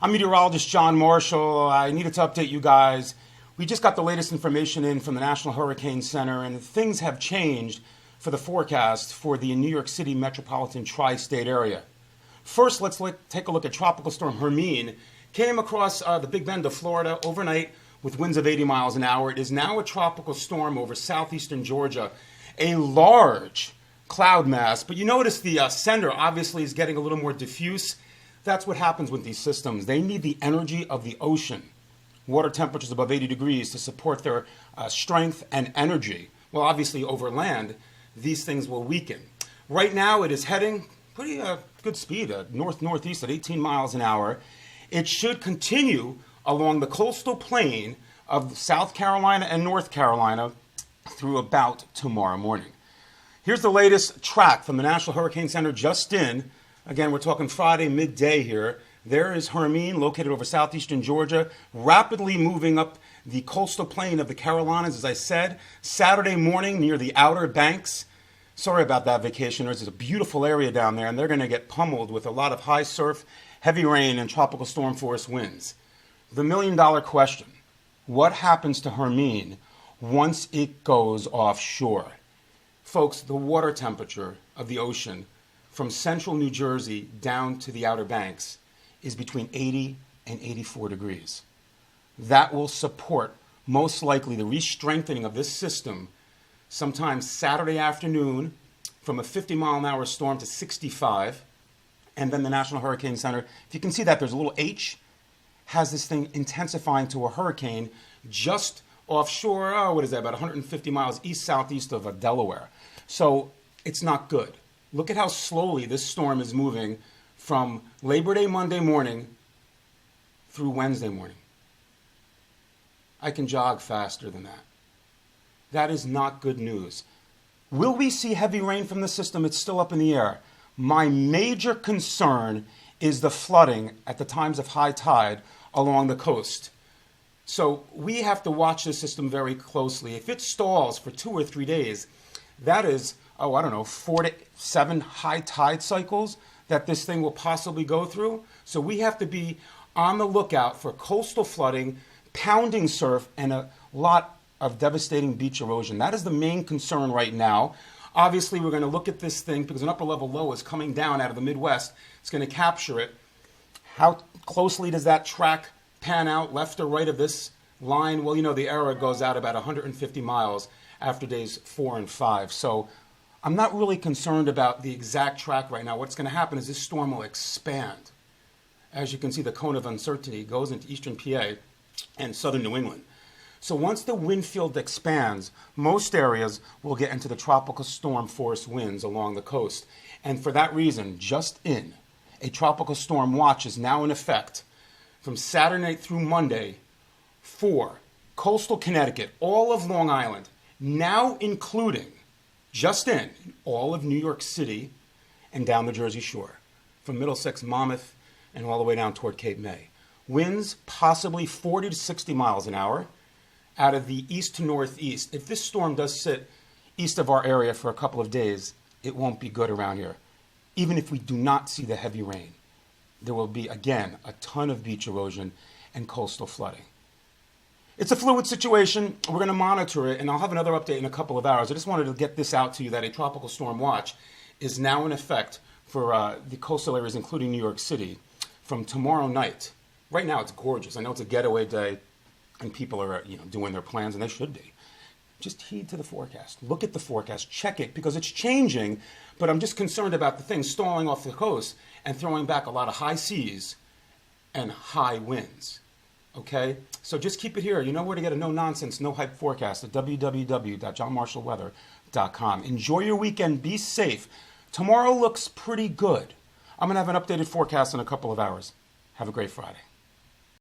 I'm meteorologist John Marshall. I needed to update you guys. We just got the latest information in from the National Hurricane Center, and things have changed for the forecast for the New York City metropolitan tri-state area. First, let's take a look at Tropical Storm Hermine. Came across the Big Bend of Florida overnight with winds of 80 miles an hour. It is now a tropical storm over southeastern Georgia, a large cloud mass. But you notice the center obviously is getting a little more diffuse. That's what happens with these systems. They need the energy of the ocean, water temperatures above 80 degrees, to support their strength and energy. Well, obviously over land, these things will weaken. Right now it is heading pretty good speed, north-northeast at 18 miles an hour. It should continue along the coastal plain of South Carolina and North Carolina through about tomorrow morning. Here's the latest track from the National Hurricane Center just in. Again, we're talking Friday midday here. There is Hermine, located over southeastern Georgia, rapidly moving up the coastal plain of the Carolinas, as I said. Saturday morning near the Outer Banks. Sorry about that, vacationers. It's a beautiful area down there, and they're going to get pummeled with a lot of high surf, heavy rain, and tropical storm force winds. The million-dollar question: what happens to Hermine once it goes offshore? Folks, the water temperature of the ocean from central New Jersey down to the Outer Banks is between 80 and 84 degrees. That will support, most likely, the re-strengthening of this system sometime Saturday afternoon from a 50-mile-an-hour storm to 65. And then the National Hurricane Center, if you can see that, there's a little H, has this thing intensifying to a hurricane just offshore, about 150 miles east-southeast of Delaware. So it's not good. Look at how slowly this storm is moving from Labor Day Monday morning through Wednesday morning. I can jog faster than that. That is not good news. Will we see heavy rain from the system? It's still up in the air. My major concern is the flooding at the times of high tide along the coast. So we have to watch this system very closely. If it stalls for 2 or 3 days, that is, 4 to 7 high tide cycles that this thing will possibly go through. So we have to be on the lookout for coastal flooding, pounding surf, and a lot of devastating beach erosion. That is the main concern right now. Obviously, we're going to look at this thing because an upper level low is coming down out of the Midwest. It's going to capture it. How closely does that track pan out, left or right of this line? Well, the error goes out about 150 miles after days 4 and 5. So I'm not really concerned about the exact track right now. What's going to happen is this storm will expand. As you can see, the cone of uncertainty goes into eastern PA and southern New England. So once the wind field expands, most areas will get into the tropical storm force winds along the coast. And for that reason, just in, a tropical storm watch is now in effect from Saturday night through Monday for coastal Connecticut, all of Long Island, now including, just in, all of New York City and down the Jersey Shore, from Middlesex, Monmouth, and all the way down toward Cape May. Winds possibly 40 to 60 miles an hour out of the east to northeast. If this storm does sit east of our area for a couple of days, it won't be good around here. Even if we do not see the heavy rain, there will be, again, a ton of beach erosion and coastal flooding. It's a fluid situation. We're going to monitor it, and I'll have another update in a couple of hours. I just wanted to get this out to you that a tropical storm watch is now in effect for the coastal areas, including New York City, from tomorrow night. Right now, it's gorgeous. I know it's a getaway day, and people are doing their plans, and they should be. Just heed to the forecast. Look at the forecast. Check it, because it's changing, but I'm just concerned about the thing stalling off the coast and throwing back a lot of high seas and high winds. Okay? So just keep it here. You know where to get a no-nonsense, no-hype forecast at www.johnmarshallweather.com. Enjoy your weekend. Be safe. Tomorrow looks pretty good. I'm going to have an updated forecast in a couple of hours. Have a great Friday.